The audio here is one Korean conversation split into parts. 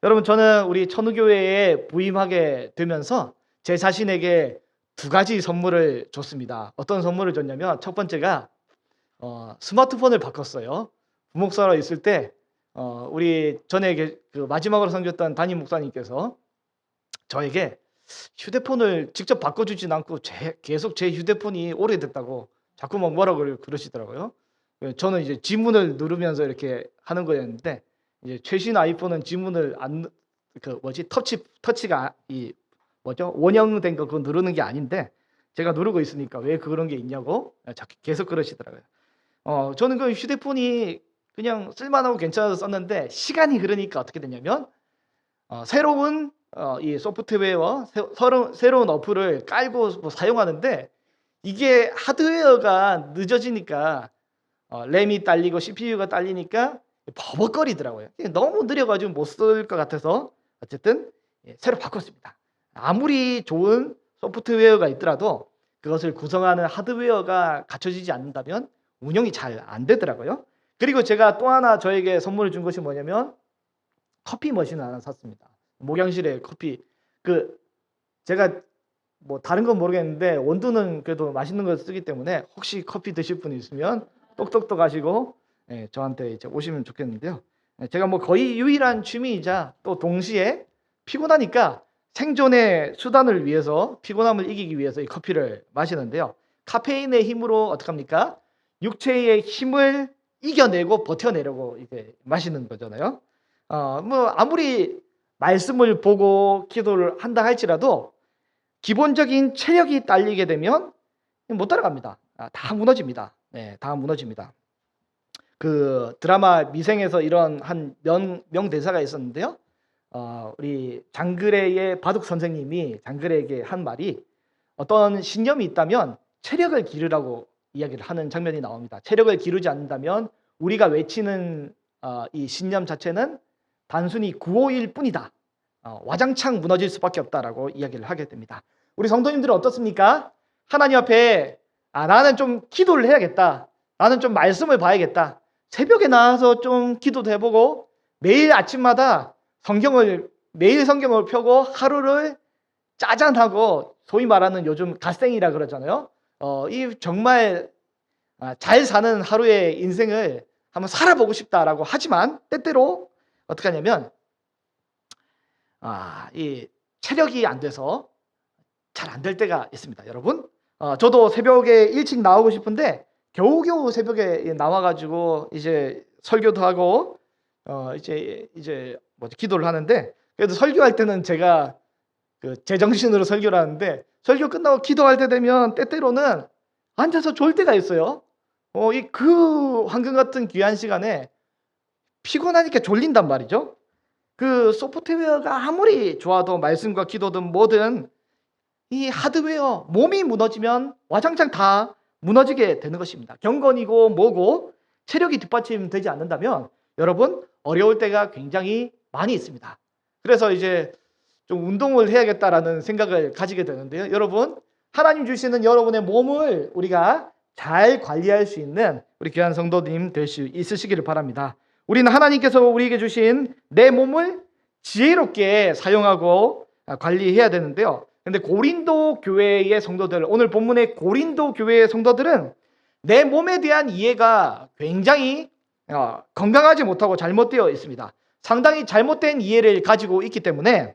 여러분, 저는 우리 천우교회에 부임하게 되면서 제 자신에게 두 가지 선물을 줬습니다. 어떤 선물을 줬냐면, 첫 번째가 스마트폰을 바꿨어요. 부목사로 있을 때 우리 전에 그 마지막으로 섬겼던 담임 목사님께서 저에게 휴대폰을 직접 바꿔주진 않고 계속 제 휴대폰이 오래됐다고 자꾸 막 뭐라고 그러시더라고요. 저는 이제 지문을 누르면서 이렇게 하는 거였는데, 이제 최신 아이폰은 지문을 안, 터치가 원형된 거 그거 누르는 게 아닌데, 제가 누르고 있으니까 왜 그런 게 있냐고 자꾸 계속 그러시더라고요. 저는 그 휴대폰이 그냥 쓸만하고 괜찮아서 썼는데, 시간이 흐르니까 어떻게 되냐면 새로운 이 소프트웨어, 새로운 어플을 깔고 뭐 사용하는데, 이게 하드웨어가 늦어지니까 램이 딸리고 CPU가 딸리니까 버벅거리더라고요. 너무 느려가지고 못 쓸 것 같아서 어쨌든 새로 바꿨습니다. 아무리 좋은 소프트웨어가 있더라도 그것을 구성하는 하드웨어가 갖춰지지 않는다면 운영이 잘 안 되더라고요. 그리고 제가 또 하나 저에게 선물을 준 것이 뭐냐면, 커피 머신을 하나 샀습니다. 목양실에 커피, 제가 뭐 다른 건 모르겠는데 원두는 그래도 맛있는 걸 쓰기 때문에, 혹시 커피 드실 분 있으면 똑똑똑 하시고 저한테 이제 오시면 좋겠는데요. 제가 뭐 거의 유일한 취미이자 또 동시에 피곤하니까 생존의 수단을 위해서, 피곤함을 이기기 위해서 이 커피를 마시는데요. 카페인의 힘으로 어떻게 합니까? 육체의 힘을 이겨내고 버텨내려고 이렇게 마시는 거잖아요. 뭐 아무리 말씀을 보고 기도를 한다 할지라도 기본적인 체력이 딸리게 되면 못 따라갑니다. 다 무너집니다. 네, 다 무너집니다. 그 드라마 미생에서 이런 한 명대사가 있었는데요. 우리 장그래의 바둑 선생님이 장그래에게 한 말이, 어떤 신념이 있다면 체력을 기르라고 이야기를 하는 장면이 나옵니다. 체력을 기르지 않는다면 우리가 외치는 이 신념 자체는 단순히 구호일 뿐이다. 와장창 무너질 수밖에 없다라고 이야기를 하게 됩니다. 우리 성도님들은 어떻습니까? 하나님 앞에 나는 좀 기도를 해야겠다. 나는 좀 말씀을 봐야겠다. 새벽에 나와서 좀 기도도 해보고 매일 아침마다 매일 성경을 펴고 하루를 짜잔하고, 소위 말하는 요즘 갓생이라 그러잖아요. 이 정말 잘 사는 하루의 인생을 한번 살아보고 싶다라고 하지만, 때때로 어떻게 하냐면 이 체력이 안 돼서 잘 안 될 때가 있습니다. 여러분, 저도 새벽에 일찍 나오고 싶은데 겨우겨우 새벽에 나와가지고 이제 설교도 하고 이제 기도를 하는데, 그래도 설교할 때는 제가 제정신으로 설교를 하는데, 설교 끝나고 기도할 때 되면 때때로는 앉아서 졸 때가 있어요. 그 황금 같은 귀한 시간에 피곤하니까 졸린단 말이죠. 그 소프트웨어가 아무리 좋아도, 말씀과 기도든 뭐든, 이 하드웨어, 몸이 무너지면 와장창 다 무너지게 되는 것입니다. 경건이고 뭐고 체력이 뒷받침되지 않는다면 여러분, 어려울 때가 굉장히 많이 있습니다. 그래서 이제 좀 운동을 해야겠다라는 생각을 가지게 되는데요. 여러분, 하나님 주시는 여러분의 몸을 우리가 잘 관리할 수 있는 우리 귀한 성도님 될 수 있으시기를 바랍니다. 우리는 하나님께서 우리에게 주신 내 몸을 지혜롭게 사용하고 관리해야 되는데요. 근데 고린도 교회의 성도들, 오늘 본문의 고린도 교회의 성도들은 내 몸에 대한 이해가 굉장히 건강하지 못하고 잘못되어 있습니다. 상당히 잘못된 이해를 가지고 있기 때문에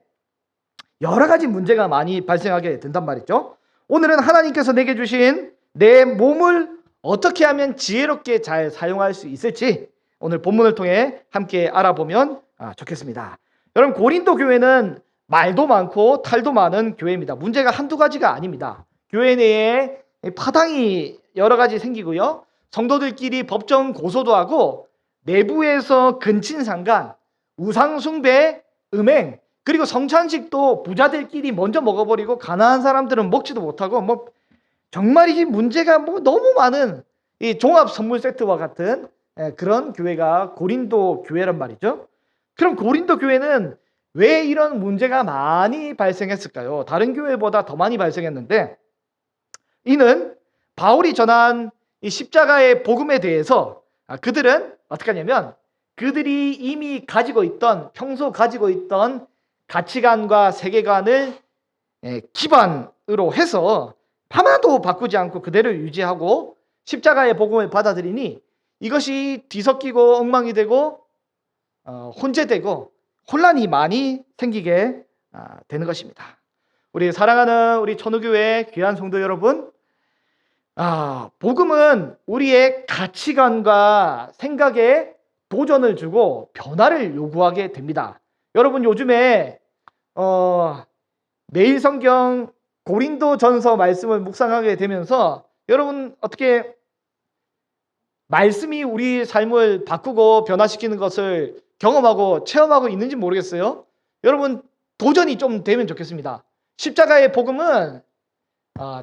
여러 가지 문제가 많이 발생하게 된단 말이죠. 오늘은 하나님께서 내게 주신 내 몸을 어떻게 하면 지혜롭게 잘 사용할 수 있을지 오늘 본문을 통해 함께 알아보면 좋겠습니다. 여러분, 고린도 교회는 말도 많고 탈도 많은 교회입니다. 문제가 한두 가지가 아닙니다. 교회 내에 파당이 여러 가지 생기고요. 성도들끼리 법정 고소도 하고, 내부에서 근친상간, 우상숭배, 음행, 그리고 성찬식도 부자들끼리 먼저 먹어버리고 가난한 사람들은 먹지도 못하고, 정말 이 문제가 너무 많은 이 종합 선물 세트와 같은 그런 교회가 고린도 교회란 말이죠. 그럼 고린도 교회는 왜 이런 문제가 많이 발생했을까요? 다른 교회보다 더 많이 발생했는데, 이는 바울이 전한 이 십자가의 복음에 대해서 그들은 어떻게 하냐면 그들이 이미 가지고 있던, 평소 가지고 있던 가치관과 세계관을 기반으로 해서 하나도 바꾸지 않고 그대로 유지하고 십자가의 복음을 받아들이니 이것이 뒤섞이고 엉망이 되고 혼재되고 혼란이 많이 생기게 되는 것입니다. 우리 사랑하는 우리 천우교회 귀한 성도 여러분, 복음은 우리의 가치관과 생각에 도전을 주고 변화를 요구하게 됩니다. 여러분 요즘에 매일 성경 고린도전서 말씀을 묵상하게 되면서 여러분 어떻게 말씀이 우리 삶을 바꾸고 변화시키는 것을 경험하고 체험하고 있는지 모르겠어요. 여러분 도전이 좀 되면 좋겠습니다. 십자가의 복음은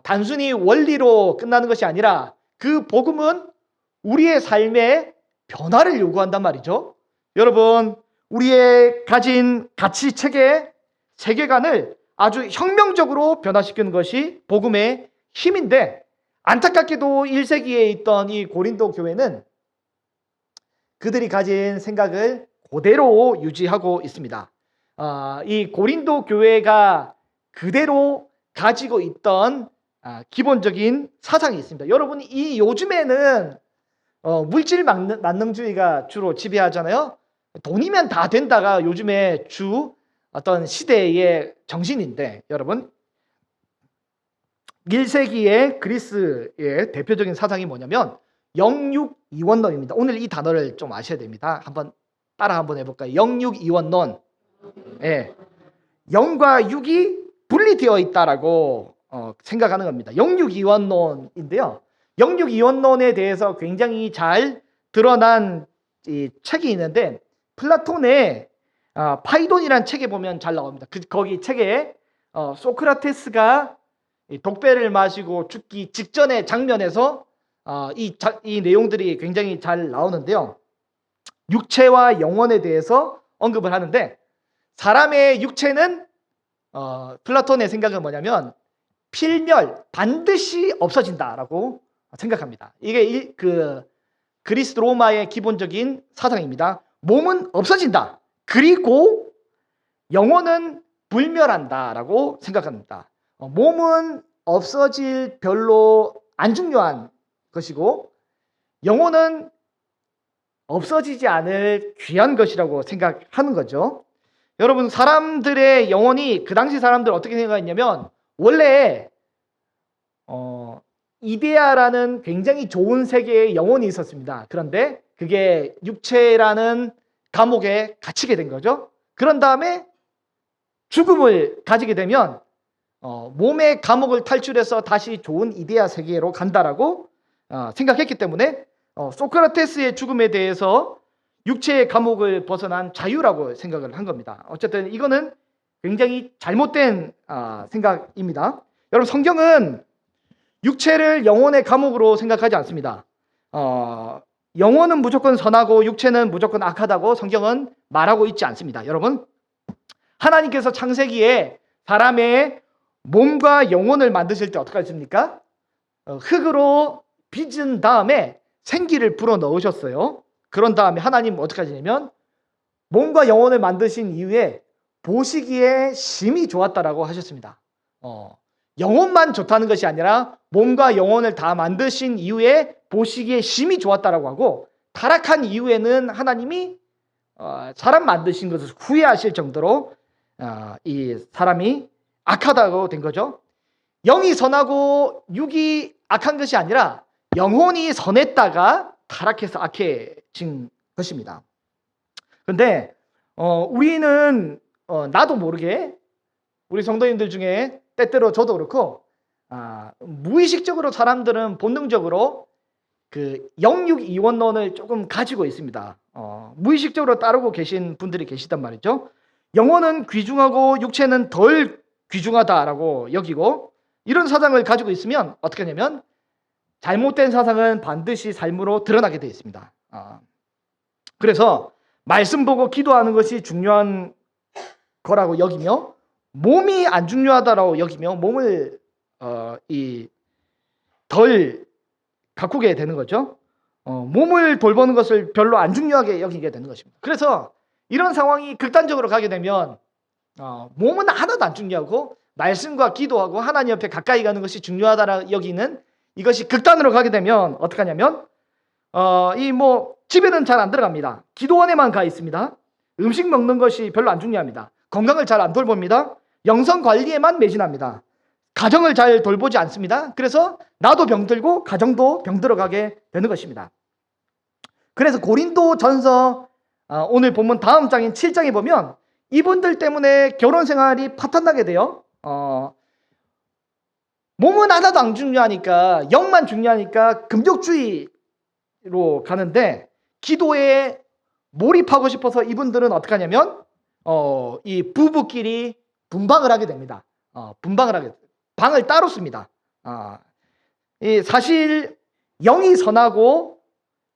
단순히 원리로 끝나는 것이 아니라 그 복음은 우리의 삶에 변화를 요구한단 말이죠. 여러분 우리의 가진 가치체계, 세계관을 아주 혁명적으로 변화시키는 것이 복음의 힘인데, 안타깝게도 1세기에 있던 이 고린도 교회는 그들이 가진 생각을 그대로 유지하고 있습니다. 이 고린도 교회가 그대로 가지고 있던 기본적인 사상이 있습니다. 여러분 이 요즘에는 물질 만능주의가 주로 지배하잖아요. 돈이면 다 된다가 요즘에 주 어떤 시대의 정신인데, 여러분 1세기의 그리스의 대표적인 사상이 뭐냐면 영육이원론입니다. 오늘 이 단어를 좀 아셔야 됩니다. 한번 따라 한번 해볼까요? 영육이원론. 영과 육이 분리되어 있다라고 생각하는 겁니다. 영육이원론인데요. 영육이원론에 대해서 굉장히 잘 드러난 이 책이 있는데, 플라톤의 파이돈이라는 책에 보면 잘 나옵니다. 거기 책에 소크라테스가 독배를 마시고 죽기 직전의 장면에서 이 내용들이 굉장히 잘 나오는데요. 육체와 영혼에 대해서 언급을 하는데, 사람의 육체는 플라톤의 생각은 뭐냐면 필멸, 반드시 없어진다라고 생각합니다. 이게 그리스 로마의 기본적인 사상입니다. 몸은 없어진다. 그리고 영혼은 불멸한다라고 생각합니다. 몸은 없어질 별로 안 중요한 것이고 영혼은 없어지지 않을 귀한 것이라고 생각하는 거죠. 여러분 사람들의 영혼이, 그 당시 사람들 어떻게 생각했냐면 원래 이데아라는 굉장히 좋은 세계에 영혼이 있었습니다. 그런데 그게 육체라는 감옥에 갇히게 된 거죠. 그런 다음에 죽음을 가지게 되면 몸의 감옥을 탈출해서 다시 좋은 이데아 세계로 간다라고 생각했기 때문에 소크라테스의 죽음에 대해서 육체의 감옥을 벗어난 자유라고 생각을 한 겁니다. 어쨌든 이거는 굉장히 잘못된 생각입니다. 여러분 성경은 육체를 영혼의 감옥으로 생각하지 않습니다. 영혼은 무조건 선하고 육체는 무조건 악하다고 성경은 말하고 있지 않습니다. 여러분 하나님께서 창세기에 사람의 몸과 영혼을 만드실 때 어떻게 하십니까? 흙으로 빚은 다음에 생기를 불어 넣으셨어요. 그런 다음에 하나님 어떻게 하시냐면 몸과 영혼을 만드신 이후에 보시기에 심히 좋았다라고 하셨습니다. 영혼만 좋다는 것이 아니라 몸과 영혼을 다 만드신 이후에 보시기에 심히 좋았다라고 하고, 타락한 이후에는 하나님이 사람 만드신 것을 후회하실 정도로 이 사람이 악하다고 된 거죠. 영이 선하고 육이 악한 것이 아니라 영혼이 선했다가 타락해서 악해진 것입니다. 그런데 우리는 나도 모르게 우리 성도님들 중에 때때로 저도 그렇고 무의식적으로 사람들은 본능적으로 그 영육이원론을 조금 가지고 있습니다. 무의식적으로 따르고 계신 분들이 계시단 말이죠. 영혼은 귀중하고 육체는 덜 귀중하다라고 여기고, 이런 사상을 가지고 있으면 어떻게 하냐면 잘못된 사상은 반드시 삶으로 드러나게 되어 있습니다. 그래서 말씀 보고 기도하는 것이 중요한 거라고 여기며, 몸이 안 중요하다라고 여기며 몸을 덜 가꾸게 되는 거죠. 몸을 돌보는 것을 별로 안 중요하게 여기게 되는 것입니다. 그래서 이런 상황이 극단적으로 가게 되면 몸은 하나도 안 중요하고 말씀과 기도하고 하나님 옆에 가까이 가는 것이 중요하다라 여기는 이것이 극단으로 가게 되면 어떻게 하냐면 집에는 잘 안 들어갑니다. 기도원에만 가 있습니다. 음식 먹는 것이 별로 안 중요합니다. 건강을 잘 안 돌봅니다. 영성 관리에만 매진합니다. 가정을 잘 돌보지 않습니다. 그래서 나도 병들고 가정도 병들어가게 되는 것입니다. 그래서 고린도전서 오늘 본문 다음 장인 7장에 보면 이분들 때문에 결혼 생활이 파탄나게 돼요. 몸은 하나도 안 중요하니까, 영만 중요하니까 금욕주의로 가는데 기도에 몰입하고 싶어서 이분들은 어떻게 하냐면 이 부부끼리 분방을 하게 됩니다. 분방을 하게 됩니다. 방을 따로 씁니다. 사실 영이 선하고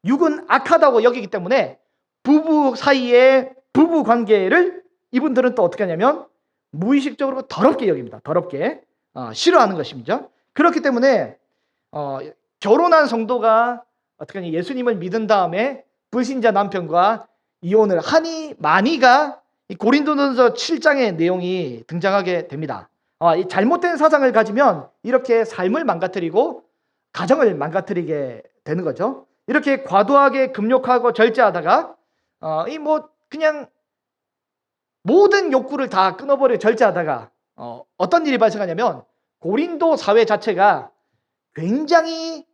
육은 악하다고 여기기 때문에 부부 사이의 부부 관계를 이분들은 또 어떻게 하냐면 무의식적으로 더럽게 여깁니다. 더럽게 싫어하는 것입니다. 그렇기 때문에 결혼한 성도가 어떻게 하냐, 예수님을 믿은 다음에 불신자 남편과 이혼을 하니 마니가 이 고린도전서 7장의 내용이 등장하게 됩니다. 이 잘못된 사상을 가지면 이렇게 삶을 망가뜨리고 가정을 망가뜨리게 되는 거죠. 이렇게 과도하게 금욕하고 절제하다가 그냥 모든 욕구를 다 끊어버려 절제하다가 어떤 일이 발생하냐면 고린도 사회 자체가 굉장히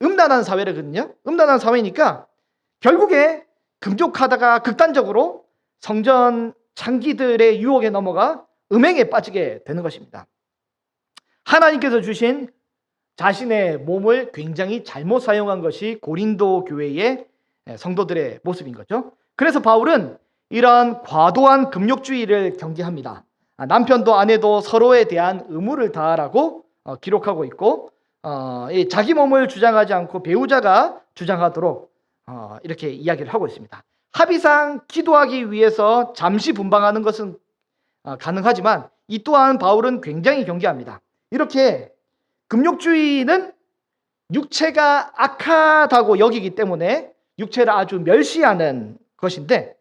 음란한 사회거든요. 음란한 사회니까 결국에 금욕하다가 극단적으로 성전 창기들의 유혹에 넘어가 음행에 빠지게 되는 것입니다. 하나님께서 주신 자신의 몸을 굉장히 잘못 사용한 것이 고린도 교회의 성도들의 모습인 거죠. 그래서 바울은 이러한 과도한 금욕주의를 경계합니다. 남편도 아내도 서로에 대한 의무를 다하라고 기록하고 있고 자기 몸을 주장하지 않고 배우자가 주장하도록 이렇게 이야기를 하고 있습니다. 합의상 기도하기 위해서 잠시 분방하는 것은 가능하지만 이 또한 바울은 굉장히 경계합니다. 이렇게 금욕주의는 육체가 악하다고 여기기 때문에 육체를 아주 멸시하는 것인데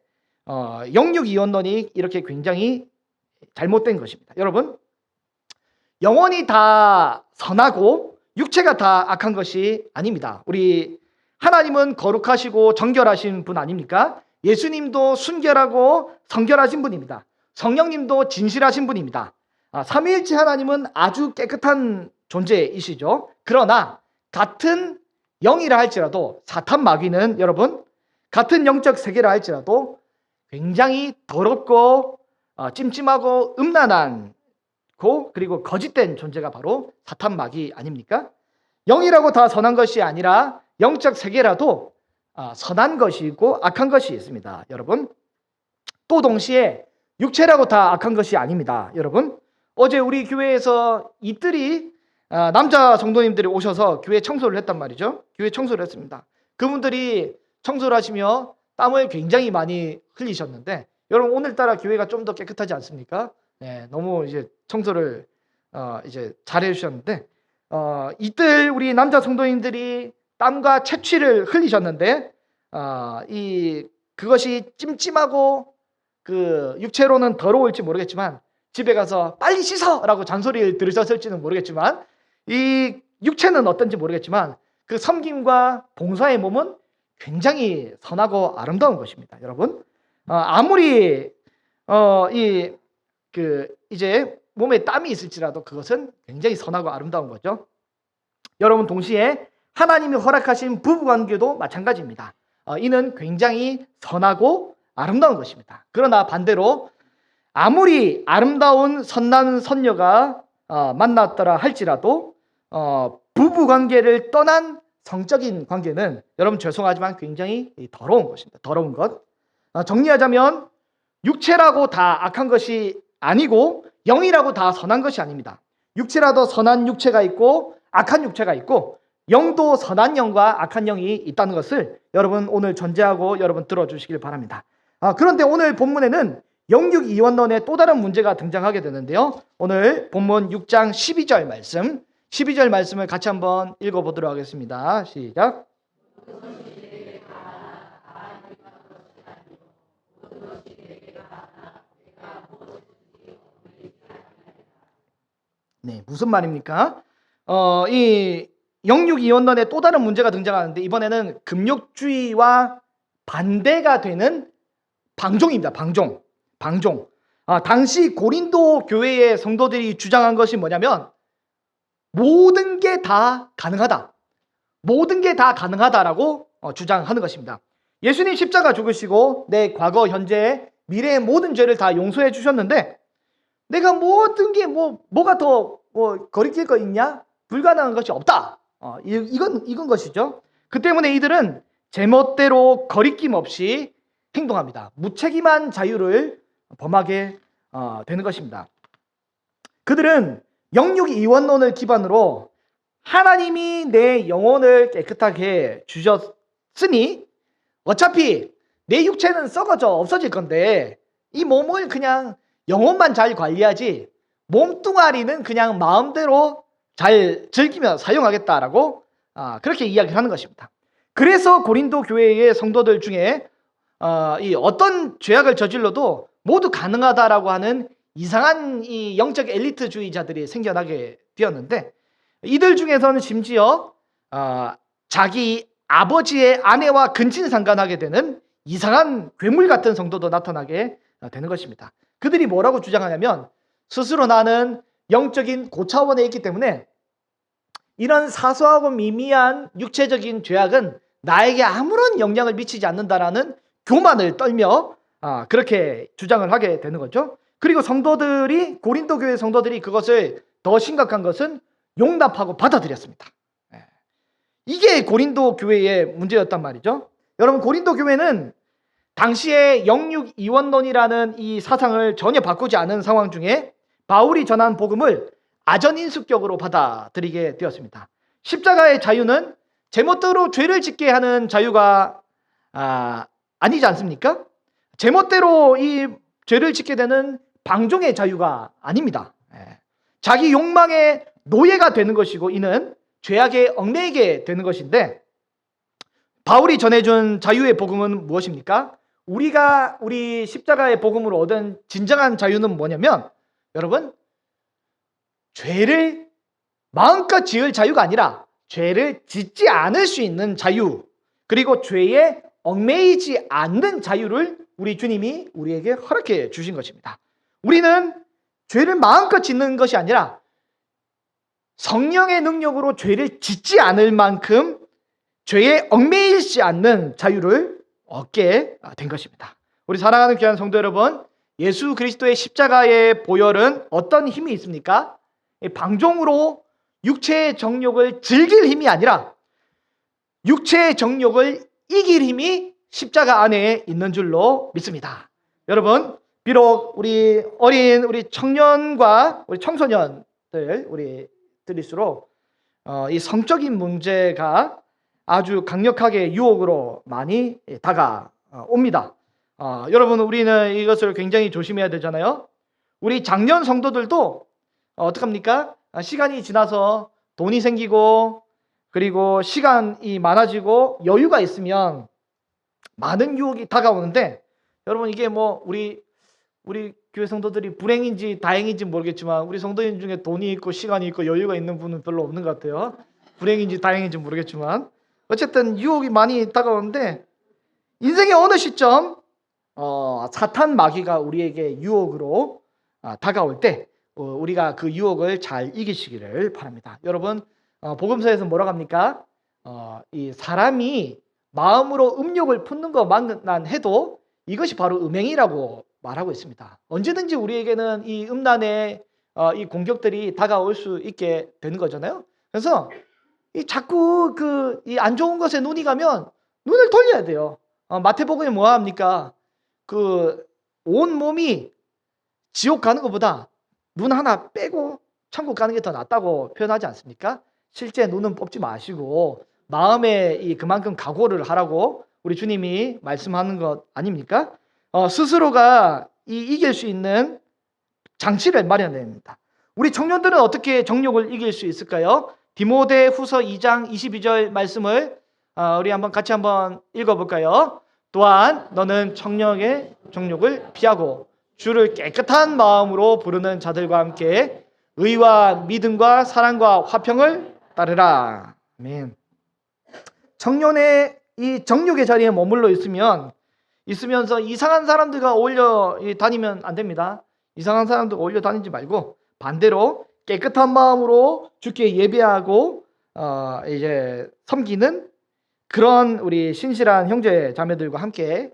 영육이원론이 이렇게 굉장히 잘못된 것입니다. 여러분, 영혼이 다 선하고 육체가 다 악한 것이 아닙니다. 우리 하나님은 거룩하시고 정결하신 분 아닙니까? 예수님도 순결하고 성결하신 분입니다. 성령님도 진실하신 분입니다. 삼위일체 하나님은 아주 깨끗한 존재이시죠. 그러나 같은 영이라 할지라도 사탄 마귀는 여러분 같은 영적 세계라 할지라도 굉장히 더럽고 찜찜하고 음란한 그리고 거짓된 존재가 바로 사탄 마귀 아닙니까? 영이라고 다 선한 것이 아니라 영적 세계라도 선한 것이고 악한 것이 있습니다. 여러분, 또 동시에 육체라고 다 악한 것이 아닙니다. 여러분, 어제 우리 교회에서 이들이 남자 성도님들이 오셔서 교회 청소를 했단 말이죠. 교회 청소를 했습니다. 그분들이 청소를 하시며 땀을 굉장히 많이 흘리셨는데 여러분, 오늘따라 교회가 좀 더 깨끗하지 않습니까? 네, 너무 이제 청소를 이제 잘해 주셨는데 이들 우리 남자 성도님들이 땀과 채취를 흘리셨는데 그것이 찜찜하고 육체로는 더러울지 모르겠지만 집에 가서 빨리 씻어라고 잔소리를 들으셨을지는 모르겠지만 이 육체는 어떤지 모르겠지만 그 섬김과 봉사의 몸은 굉장히 선하고 아름다운 것입니다. 여러분, 아무리 이제 몸에 땀이 있을지라도 그것은 굉장히 선하고 아름다운 거죠. 여러분, 동시에 하나님이 허락하신 부부관계도 마찬가지입니다. 이는 굉장히 선하고 아름다운 것입니다. 그러나 반대로 아무리 아름다운 선남 선녀가 만났더라 할지라도 부부관계를 떠난 성적인 관계는 여러분 죄송하지만 굉장히 더러운 것입니다. 더러운 것. 정리하자면 육체라고 다 악한 것이 아니고 영이라고 다 선한 것이 아닙니다. 육체라도 선한 육체가 있고 악한 육체가 있고 영도 선한 영과 악한 영이 있다는 것을 여러분 오늘 전제하고 여러분 들어주시길 바랍니다. 그런데 오늘 본문에는 영육 이원론의 또 다른 문제가 등장하게 되는데요. 오늘 본문 6장 12절 말씀을 같이 한번 읽어보도록 하겠습니다. 시작. 네, 무슨 말입니까? 이 영육이원론의 또 다른 문제가 등장하는데 이번에는 금욕주의와 반대가 되는 방종입니다. 방종. 당시 고린도 교회의 성도들이 주장한 것이 뭐냐면 모든 게 다 가능하다. 모든 게 다 가능하다라고 주장하는 것입니다. 예수님 십자가 죽으시고 내 과거, 현재, 미래의 모든 죄를 다 용서해 주셨는데 내가 모든 게 뭐가 더 거리낄 거 있냐? 불가능한 것이 없다. 이건 것이죠. 그 때문에 이들은 제멋대로 거리낌 없이 행동합니다. 무책임한 자유를 범하게 되는 것입니다. 그들은 영육 이원론을 기반으로 하나님이 내 영혼을 깨끗하게 주셨으니 어차피 내 육체는 썩어져 없어질 건데 이 몸을 그냥 영혼만 잘 관리하지 몸뚱아리는 그냥 마음대로 잘 즐기며 사용하겠다라고 그렇게 이야기를 하는 것입니다. 그래서 고린도 교회의 성도들 중에 이 어떤 죄악을 저질러도 모두 가능하다라고 하는 이상한 이 영적 엘리트주의자들이 생겨나게 되었는데 이들 중에서는 심지어 자기 아버지의 아내와 근친상간하게 되는 이상한 괴물 같은 성도도 나타나게 되는 것입니다. 그들이 뭐라고 주장하냐면 스스로 나는 영적인 고차원에 있기 때문에 이런 사소하고 미미한 육체적인 죄악은 나에게 아무런 영향을 미치지 않는다라는 교만을 떨며 그렇게 주장을 하게 되는 거죠. 그리고 고린도 교회 성도들이 그것을 더 심각한 것은 용납하고 받아들였습니다. 이게 고린도 교회의 문제였단 말이죠. 여러분, 고린도 교회는 당시에 영육 이원론이라는 이 사상을 전혀 바꾸지 않은 상황 중에 바울이 전한 복음을 아전인수격으로 받아들이게 되었습니다. 십자가의 자유는 제멋대로 죄를 짓게 하는 자유가 아니지 않습니까? 제멋대로 이 죄를 짓게 되는 방종의 자유가 아닙니다. 자기 욕망의 노예가 되는 것이고 이는 죄악에 얽매이게 되는 것인데 바울이 전해준 자유의 복음은 무엇입니까? 우리 십자가의 복음으로 얻은 진정한 자유는 뭐냐면 여러분, 죄를 마음껏 지을 자유가 아니라 죄를 짓지 않을 수 있는 자유, 그리고 죄에 얽매이지 않는 자유를 우리 주님이 우리에게 허락해 주신 것입니다. 우리는 죄를 마음껏 짓는 것이 아니라 성령의 능력으로 죄를 짓지 않을 만큼 죄에 얽매이지 않는 자유를 얻게 된 것입니다. 우리 사랑하는 귀한 성도 여러분, 예수 그리스도의 십자가의 보혈은 어떤 힘이 있습니까? 방종으로 육체의 정욕을 즐길 힘이 아니라 육체의 정욕을 이길 힘이 십자가 안에 있는 줄로 믿습니다. 여러분, 비록 우리 청년과 우리 청소년들 우리들일수록 이 성적인 문제가 아주 강력하게 유혹으로 많이 다가옵니다. 여러분, 우리는 이것을 굉장히 조심해야 되잖아요. 우리 장년 성도들도 어떡합니까? 시간이 지나서 돈이 생기고 그리고 시간이 많아지고 여유가 있으면 많은 유혹이 다가오는데 여러분, 이게 우리 교회 성도들이 불행인지 다행인지 모르겠지만 우리 성도인 중에 돈이 있고 시간이 있고 여유가 있는 분은 별로 없는 것 같아요. 불행인지 다행인지 모르겠지만 어쨌든 유혹이 많이 다가오는데 인생의 어느 시점 사탄 마귀가 우리에게 유혹으로 다가올 때 우리가 그 유혹을 잘 이기시기를 바랍니다. 여러분, 복음서에서 뭐라고 합니까? 이 사람이 마음으로 음욕을 품는 것만 해도 이것이 바로 음행이라고 말하고 있습니다. 언제든지 우리에게는 이 음란의 이 공격들이 다가올 수 있게 되는 거잖아요. 그래서 자꾸 이 안 좋은 것에 눈이 가면 눈을 돌려야 돼요. 마태복음에 뭐 합니까? 온 몸이 지옥 가는 것보다 눈 하나 빼고 천국 가는 게 더 낫다고 표현하지 않습니까? 실제 눈은 뽑지 마시고 마음에 그만큼 각오를 하라고 우리 주님이 말씀하는 것 아닙니까? 스스로가 이길 수 있는 장치를 마련해야 됩니다. 우리 청년들은 어떻게 정욕을 이길 수 있을까요? 디모데 후서 2장 22절 말씀을 우리 한번 같이 한번 읽어볼까요? 또한 너는 청령의 정욕을 피하고 주를 깨끗한 마음으로 부르는 자들과 함께 의와 믿음과 사랑과 화평을 따르라. 아멘. 청년의 이 정욕의 자리에 머물러 있으면서 이상한 사람들과 어울려 다니면 안 됩니다. 이상한 사람들과 어울려 다니지 말고 반대로 깨끗한 마음으로 주께 예배하고 이제 섬기는 그런 우리 신실한 형제 자매들과 함께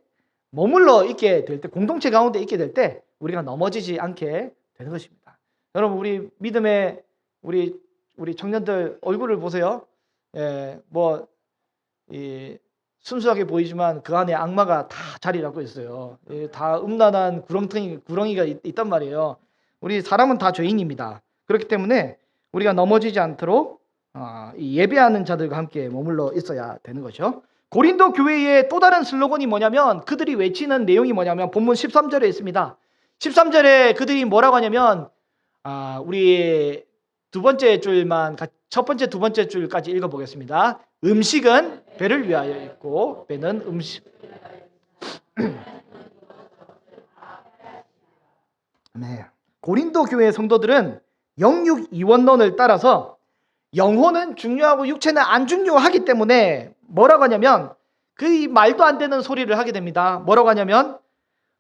머물러 있게 될 때, 공동체 가운데 있게 될 때 우리가 넘어지지 않게 되는 것입니다. 여러분, 우리 믿음의 우리 청년들 얼굴을 보세요. 순수하게 보이지만 그 안에 악마가 다 자리 잡고 있어요. 다 음란한 구렁이가 있단 말이에요. 우리 사람은 다 죄인입니다. 그렇기 때문에 우리가 넘어지지 않도록 이 예배하는 자들과 함께 머물러 있어야 되는 거죠. 고린도 교회의 또 다른 슬로건이 뭐냐면, 그들이 외치는 내용이 뭐냐면 본문 13절에 있습니다. 13절에 그들이 뭐라고 하냐면 우리 첫 번째 두 번째 줄까지 읽어보겠습니다. 음식은 배를 위하여 있고 배는 음식. 네. 고린도 교회 성도들은 영육 이원론을 따라서 영혼은 중요하고 육체는 안 중요하기 때문에 뭐라고 하냐면 그 말도 안 되는 소리를 하게 됩니다. 뭐라고 하냐면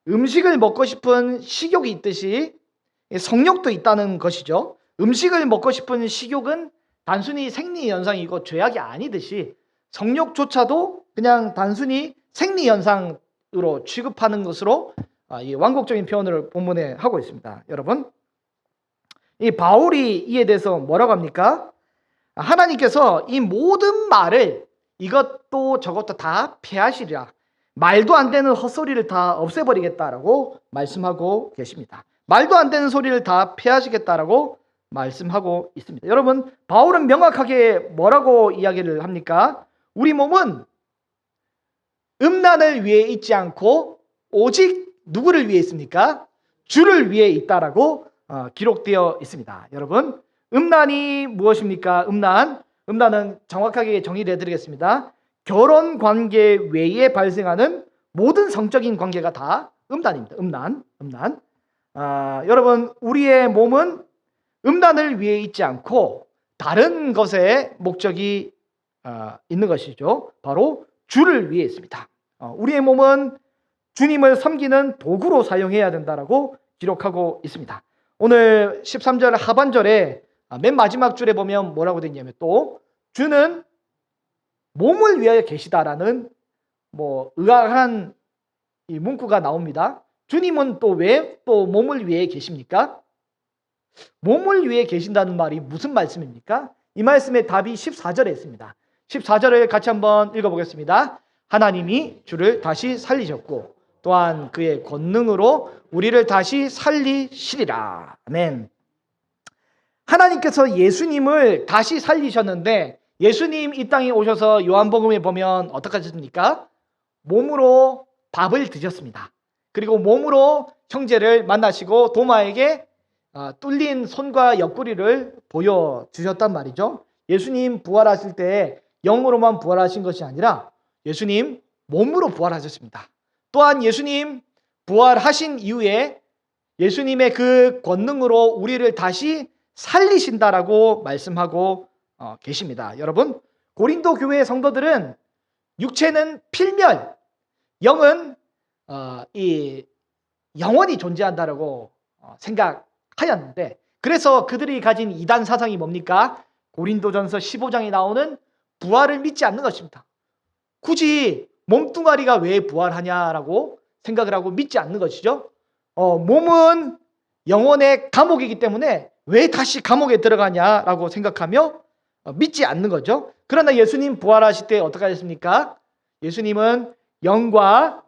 음식을 먹고 싶은 식욕이 있듯이 성욕도 있다는 것이죠. 음식을 먹고 싶은 식욕은 단순히 생리현상이고 죄악이 아니듯이 성욕조차도 그냥 단순히 생리현상으로 취급하는 것으로 이 완곡적인 표현을 본문에 하고 있습니다. 여러분, 이 바울이 이에 대해서 뭐라고 합니까? 하나님께서 이 모든 말을 이것도 저것도 다 폐하시리라, 말도 안 되는 헛소리를 다 없애버리겠다라고 말씀하고 계십니다. 말도 안 되는 소리를 다 폐하시겠다라고 말씀하고 있습니다. 여러분, 바울은 명확하게 뭐라고 이야기를 합니까? 우리 몸은 음란을 위해 있지 않고 오직 누구를 위해 있습니까? 주를 위해 있다라고 기록되어 있습니다. 여러분, 음란이 무엇입니까? 음란은 정확하게 정의를 해드리겠습니다. 결혼 관계 외에 발생하는 모든 성적인 관계가 다 음란입니다. 음란. 여러분, 우리의 몸은 음란을 위해 있지 않고 다른 것에 목적이 있는 것이죠. 바로 주를 위해 있습니다. 우리의 몸은 주님을 섬기는 도구로 사용해야 된다라고 기록하고 있습니다. 오늘 13절 하반절에 맨 마지막 줄에 보면 뭐라고 되어 있냐면, 또 주는 몸을 위하여 계시다라는 의아한 이 문구가 나옵니다. 주님은 또 왜 또 몸을 위해 계십니까? 몸을 위해 계신다는 말이 무슨 말씀입니까? 이 말씀의 답이 14절에 있습니다. 14절을 같이 한번 읽어보겠습니다. 하나님이 주를 다시 살리셨고 또한 그의 권능으로 우리를 다시 살리시리라. 아멘. 하나님께서 예수님을 다시 살리셨는데, 예수님 이 땅에 오셔서 요한복음에 보면 어떻게 하셨습니까? 몸으로 밥을 드셨습니다. 그리고 몸으로 형제를 만나시고 도마에게 뚫린 손과 옆구리를 보여주셨단 말이죠. 예수님 부활하실 때 영으로만 부활하신 것이 아니라 예수님 몸으로 부활하셨습니다. 또한 예수님 부활하신 이후에 예수님의 그 권능으로 우리를 다시 살리신다라고 말씀하고 계십니다. 여러분, 고린도 교회의 성도들은 육체는 필멸, 영은 이 영원히 존재한다라고 생각하였는데, 그래서 그들이 가진 이단 사상이 뭡니까? 고린도전서 15장에 나오는 부활을 믿지 않는 것입니다. 굳이 몸뚱아리가 왜 부활하냐라고 생각을 하고 믿지 않는 것이죠. 몸은 영혼의 감옥이기 때문에 왜 다시 감옥에 들어가냐라고 생각하며 믿지 않는 거죠. 그러나 예수님 부활하실 때 어떻게 하셨습니까? 예수님은 영혼과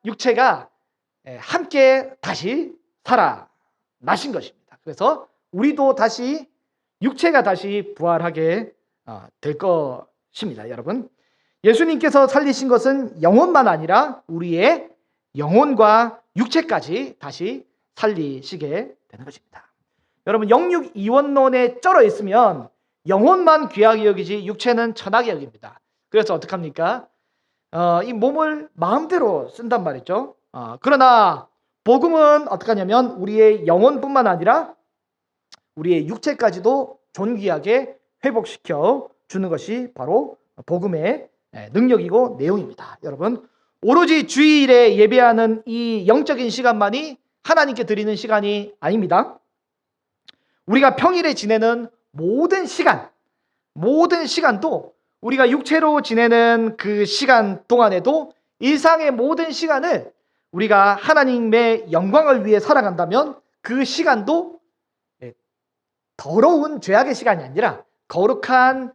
육체가 함께 다시 살아나신 것입니다. 그래서 우리도 다시 육체가 다시 부활하게 될 것입니다. 여러분, 예수님께서 살리신 것은 영혼만 아니라 우리의 영혼과 육체까지 다시 살리시게 되는 것입니다. 여러분, 영육 이원론에 쩔어 있으면 영혼만 귀하게 여기지 육체는 천하게 여깁니다. 그래서 어떡합니까? 이 몸을 마음대로 쓴단 말이죠. 그러나 복음은 어떻게 하냐면 우리의 영혼뿐만 아니라 우리의 육체까지도 존귀하게 회복시켜 주는 것이 바로 복음의 능력이고 내용입니다. 여러분, 오로지 주일에 예배하는 이 영적인 시간만이 하나님께 드리는 시간이 아닙니다. 우리가 평일에 지내는 모든 시간도 우리가 육체로 지내는 그 시간 동안에도 일상의 모든 시간을 우리가 하나님의 영광을 위해 살아간다면 그 시간도 더러운 죄악의 시간이 아니라 거룩한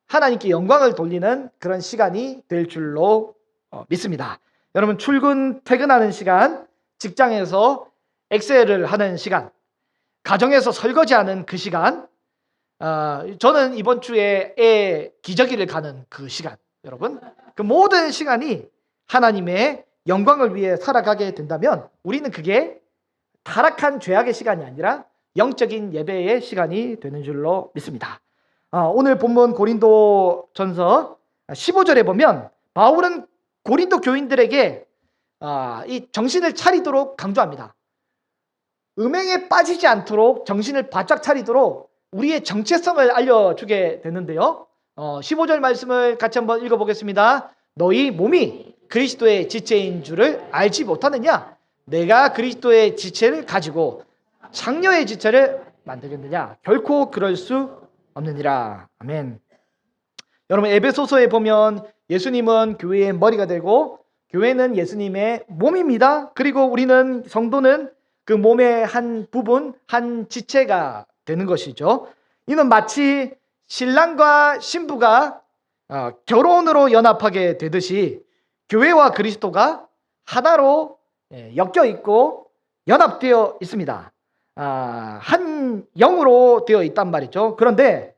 하나님께 영광을 돌리는 그런 시간이 될 줄로 믿습니다. 여러분, 출근 퇴근하는 시간, 직장에서 엑셀을 하는 시간, 가정에서 설거지하는 그 시간, 저는 이번 주에 애 기저귀를 가는 그 시간, 여러분, 그 모든 시간이 하나님의 영광을 위해 살아가게 된다면 우리는 그게 타락한 죄악의 시간이 아니라 영적인 예배의 시간이 되는 줄로 믿습니다. 오늘 본문 고린도전서 15절에 보면 바울은 고린도 교인들에게 이 정신을 차리도록 강조합니다. 음행에 빠지지 않도록 정신을 바짝 차리도록 우리의 정체성을 알려주게 되는데요. 15절 말씀을 같이 한번 읽어보겠습니다. 너희 몸이 그리스도의 지체인 줄을 알지 못하느냐? 내가 그리스도의 지체를 가지고 장녀의 지체를 만들겠느냐? 결코 그럴 수 없느니라. 아멘. 여러분, 에베소서에 보면 예수님은 교회의 머리가 되고 교회는 예수님의 몸입니다. 그리고 우리는 성도는 그 몸의 한 부분, 한 지체가 되는 것이죠. 이는 마치 신랑과 신부가 결혼으로 연합하게 되듯이 교회와 그리스도가 하나로 엮여 있고 연합되어 있습니다. 한 영으로 되어 있단 말이죠. 그런데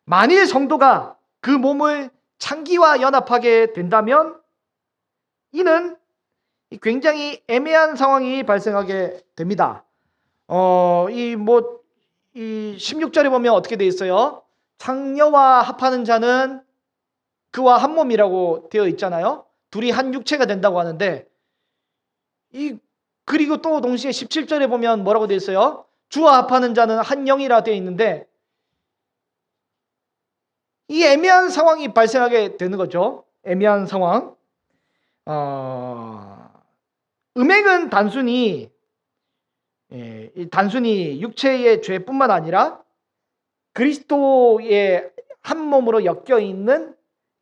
만일 성도가 그 몸을 창기와 연합하게 된다면 이는 굉장히 애매한 상황이 발생하게 됩니다. 이 16절에 보면 어떻게 되어 있어요? 창녀와 합하는 자는 그와 한 몸이라고 되어 있잖아요. 둘이 한 육체가 된다고 하는데 그리고 또 동시에 17절에 보면 뭐라고 되어 있어요? 주와 합하는 자는 한 영이라 되어 있는데 이 애매한 상황이 발생하게 되는 거죠. 애매한 상황. 음행은 단순히 육체의 죄뿐만 아니라 그리스도의 한 몸으로 엮여 있는,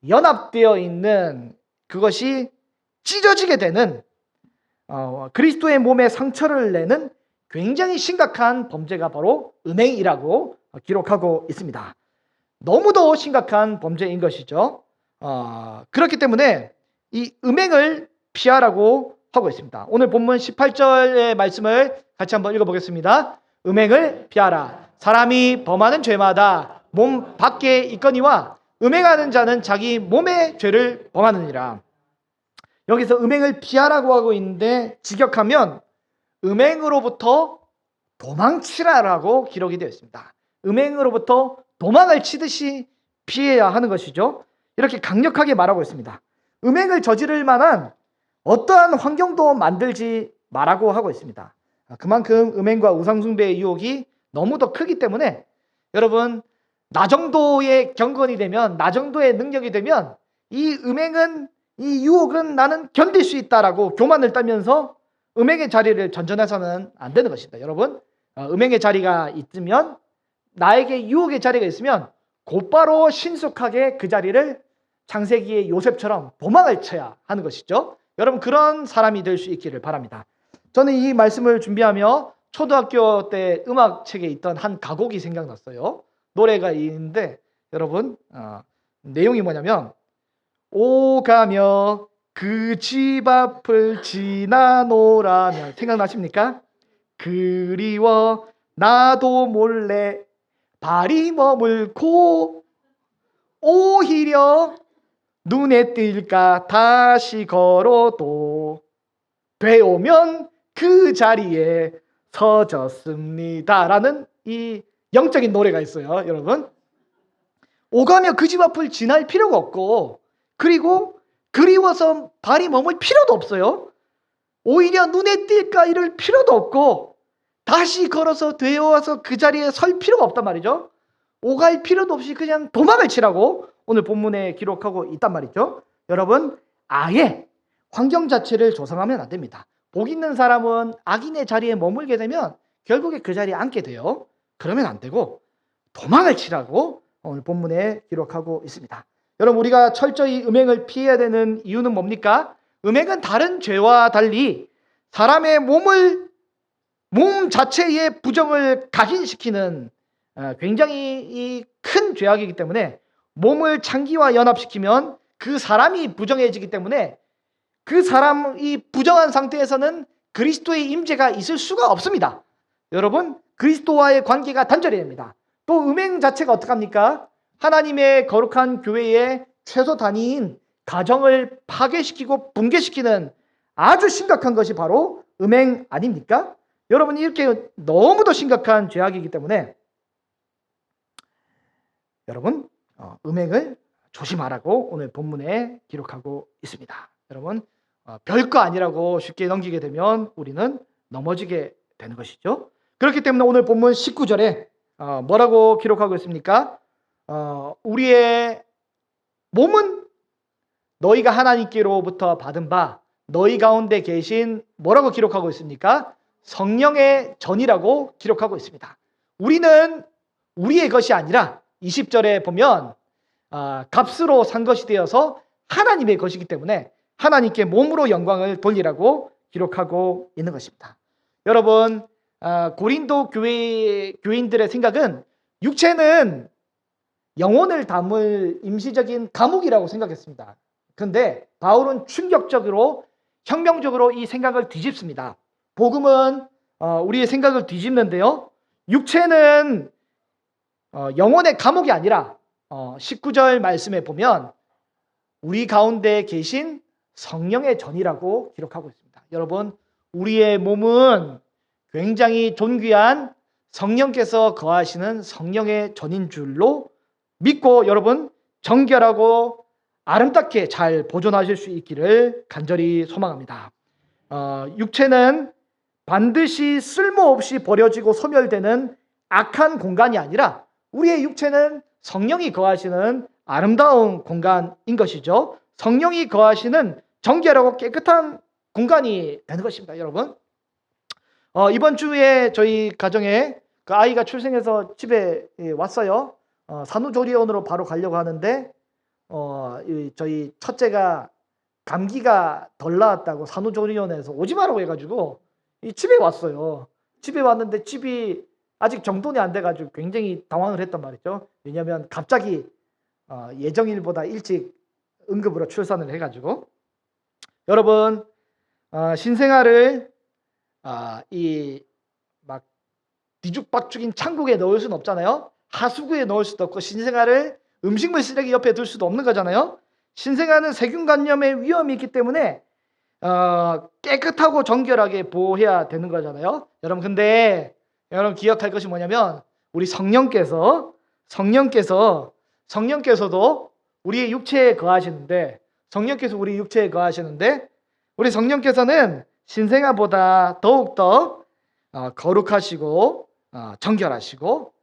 연합되어 있는 그것이 찢어지게 되는 그리스도의 몸에 상처를 내는 굉장히 심각한 범죄가 바로 음행이라고 기록하고 있습니다. 너무도 심각한 범죄인 것이죠. 그렇기 때문에 이 음행을 피하라고 하고 있습니다. 오늘 본문 18절의 말씀을 같이 한번 읽어보겠습니다. 음행을 피하라. 사람이 범하는 죄마다 몸 밖에 있거니와 음행하는 자는 자기 몸의 죄를 범하느니라. 여기서 음행을 피하라고 하고 있는데 직역하면 음행으로부터 도망치라라고 기록이 되어 있습니다. 음행으로부터 도망을 치듯이 피해야 하는 것이죠. 이렇게 강력하게 말하고 있습니다. 음행을 저지를 만한 어떠한 환경도 만들지 말라고 하고 있습니다. 그만큼 음행과 우상숭배의 유혹이 너무도 크기 때문에 여러분, 나 정도의 경건이 되면, 나 정도의 능력이 되면 이 음행은, 이 유혹은 나는 견딜 수 있다라고 교만을 떨면서 음행의 자리를 전전해서는 안 되는 것입니다. 여러분, 음행의 자리가 있으면, 나에게 유혹의 자리가 있으면 곧바로 신속하게 그 자리를 창세기의 요셉처럼 도망을 쳐야 하는 것이죠. 여러분, 그런 사람이 될 수 있기를 바랍니다. 저는 이 말씀을 준비하며 초등학교 때 음악책에 있던 한 가곡이 생각났어요. 노래가 있는데 여러분, 내용이 뭐냐면 오가며 그 집 앞을 지나노라면, 생각나십니까? 그리워 나도 몰래 발이 머물고 오히려 눈에 띌까 다시 걸어도 되오면 그 자리에 서졌습니다 라는 이 영적인 노래가 있어요. 여러분, 오가며 그 집 앞을 지날 필요가 없고, 그리고 그리워서 발이 머물 필요도 없어요. 오히려 눈에 띌까 이럴 필요도 없고, 다시 걸어서 되어와서 그 자리에 설 필요가 없단 말이죠. 오갈 필요도 없이 그냥 도망을 치라고 오늘 본문에 기록하고 있단 말이죠. 여러분, 아예 환경 자체를 조성하면 안 됩니다. 복 있는 사람은 악인의 자리에 머물게 되면 결국에 그 자리에 앉게 돼요. 그러면 안 되고 도망을 치라고 오늘 본문에 기록하고 있습니다. 여러분, 우리가 철저히 음행을 피해야 되는 이유는 뭡니까? 음행은 다른 죄와 달리 사람의 몸 자체의 부정을 각인시키는 굉장히 큰 죄악이기 때문에, 몸을 창기와 연합시키면 그 사람이 부정해지기 때문에 그 사람이 부정한 상태에서는 그리스도의 임재가 있을 수가 없습니다. 여러분, 그리스도와의 관계가 단절이 됩니다. 또 음행 자체가 어떡합니까? 하나님의 거룩한 교회의 최소 단위인 가정을 파괴시키고 붕괴시키는 아주 심각한 것이 바로 음행 아닙니까? 여러분, 이렇게 너무도 심각한 죄악이기 때문에 여러분, 음행을 조심하라고 오늘 본문에 기록하고 있습니다. 여러분, 별거 아니라고 쉽게 넘기게 되면 우리는 넘어지게 되는 것이죠. 그렇기 때문에 오늘 본문 19절에 뭐라고 기록하고 있습니까? 우리의 몸은 너희가 하나님께로부터 받은 바 너희 가운데 계신 뭐라고 기록하고 있습니까? 성령의 전이라고 기록하고 있습니다. 우리는 우리의 것이 아니라 20절에 보면 값으로 산 것이 되어서 하나님의 것이기 때문에 하나님께 몸으로 영광을 돌리라고 기록하고 있는 것입니다. 여러분, 고린도 교인들의 생각은 육체는 영혼을 담을 임시적인 감옥이라고 생각했습니다. 그런데 바울은 충격적으로 혁명적으로 이 생각을 뒤집습니다. 복음은 우리의 생각을 뒤집는데요, 육체는 영혼의 감옥이 아니라 19절 말씀에 보면 우리 가운데 계신 성령의 전이라고 기록하고 있습니다. 여러분, 우리의 몸은 굉장히 존귀한 성령께서 거하시는 성령의 전인 줄로 믿고 여러분, 정결하고 아름답게 잘 보존하실 수 있기를 간절히 소망합니다. 육체는 반드시 쓸모없이 버려지고 소멸되는 악한 공간이 아니라 우리의 육체는 성령이 거하시는 아름다운 공간인 것이죠. 성령이 거하시는 정결하고 깨끗한 공간이 되는 것입니다. 여러분, 이번 주에 저희 가정에 그 아이가 출생해서 집에 왔어요. 산후조리원으로 바로 가려고 하는데 저희 첫째가 감기가 덜 나았다고 산후조리원에서 오지 마라고 해가지고 이 집에 왔어요. 집에 왔는데 집이 아직 정돈이 안 돼가지고 굉장히 당황을 했단 말이죠. 왜냐하면 갑자기 예정일보다 일찍 응급으로 출산을 해가지고. 여러분, 신생아를 이 막 뒤죽박죽인 창고에 넣을 수는 없잖아요. 하수구에 넣을 수도 없고 신생아를 음식물 쓰레기 옆에 둘 수도 없는 거잖아요. 신생아는 세균 감염의 위험이 있기 때문에 깨끗하고 정결하게 보호해야 되는 거잖아요. 여러분, 근데 여러분 기억할 것이 뭐냐면 우리 성령께서도 우리의 육체에 거하시는데 우리 성령께서는 신생아보다 더욱더 거룩하시고 정결하시고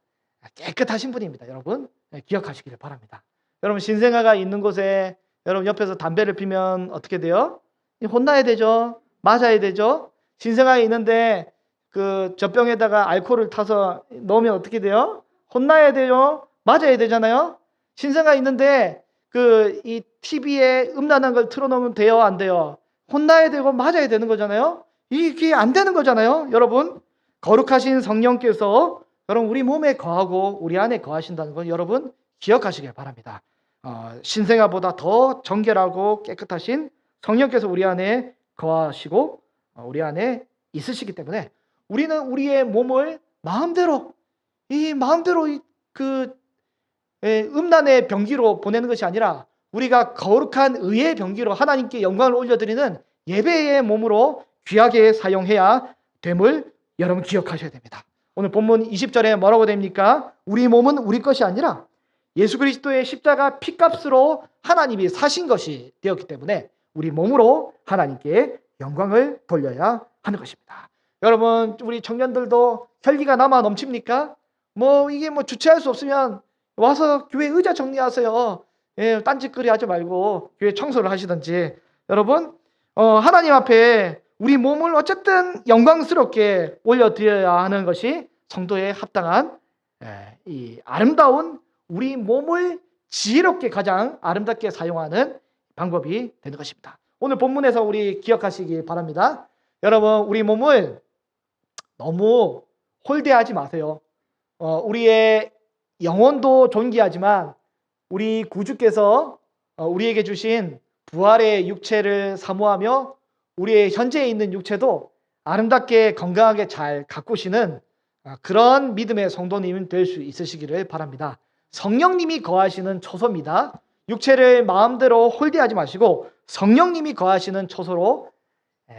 깨끗하신 분입니다. 여러분, 기억하시기를 바랍니다. 여러분, 신생아가 있는 곳에 여러분 옆에서 담배를 피면 어떻게 돼요? 혼나야 되죠. 맞아야 되죠. 신생아가 있는데 그 젖병에다가 알코올을 타서 넣으면 어떻게 돼요? 혼나야 돼요. 맞아야 되잖아요. 신생아 있는데 이 TV에 음란한 걸 틀어놓으면 돼요, 안 돼요? 혼나야 되고 맞아야 되는 거잖아요. 이게 안 되는 거잖아요. 여러분, 거룩하신 성령께서 여러분 우리 몸에 거하고 우리 안에 거하신다는 건 여러분 기억하시길 바랍니다. 신생아보다 더 정결하고 깨끗하신 성령께서 우리 안에 거하시고 우리 안에 있으시기 때문에 우리는 우리의 몸을 마음대로 음란의 병기로 보내는 것이 아니라 우리가 거룩한 의의 병기로 하나님께 영광을 올려드리는 예배의 몸으로 귀하게 사용해야 됨을 여러분 기억하셔야 됩니다. 오늘 본문 20절에 뭐라고 됩니까? 우리 몸은 우리 것이 아니라 예수 그리스도의 십자가 피값으로 하나님이 사신 것이 되었기 때문에 우리 몸으로 하나님께 영광을 돌려야 하는 것입니다. 여러분, 우리 청년들도 혈기가 남아 넘칩니까? 이게 주체할 수 없으면 와서 교회 의자 정리하세요. 딴짓거리 하지 말고 교회 청소를 하시든지. 여러분, 하나님 앞에 우리 몸을 어쨌든 영광스럽게 올려드려야 하는 것이 성도의 합당한 이 아름다운 우리 몸을 지혜롭게 가장 아름답게 사용하는 방법이 되는 것입니다. 오늘 본문에서 우리 기억하시기 바랍니다. 여러분, 우리 몸을 너무 홀대하지 마세요. 우리의 영혼도 존귀하지만 우리 구주께서 우리에게 주신 부활의 육체를 사모하며 우리의 현재에 있는 육체도 아름답게 건강하게 잘 가꾸시는 그런 믿음의 성도님 될 수 있으시기를 바랍니다. 성령님이 거하시는 처소입니다. 육체를 마음대로 홀대하지 마시고 성령님이 거하시는 처소로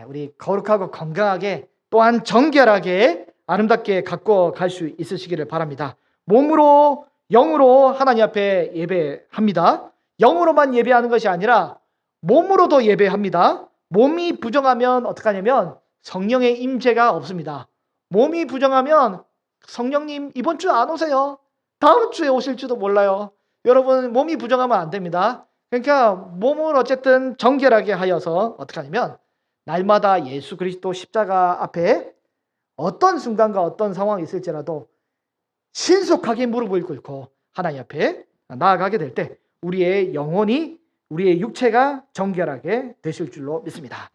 우리 거룩하고 건강하게 또한 정결하게 아름답게 가꾸어 갈 수 있으시기를 바랍니다. 몸으로 영으로 하나님 앞에 예배합니다. 영으로만 예배하는 것이 아니라 몸으로도 예배합니다. 몸이 부정하면 어떡하냐면 성령의 임재가 없습니다. 몸이 부정하면 성령님 이번 주 안 오세요. 다음 주에 오실지도 몰라요. 여러분, 몸이 부정하면 안 됩니다. 그러니까 몸을 어쨌든 정결하게 하여서 어떻게 하냐면 날마다 예수 그리스도 십자가 앞에 어떤 순간과 어떤 상황이 있을지라도 신속하게 무릎을 꿇고 하나님 앞에 나아가게 될 때 우리의 영혼이 우리의 육체가 정결하게 되실 줄로 믿습니다.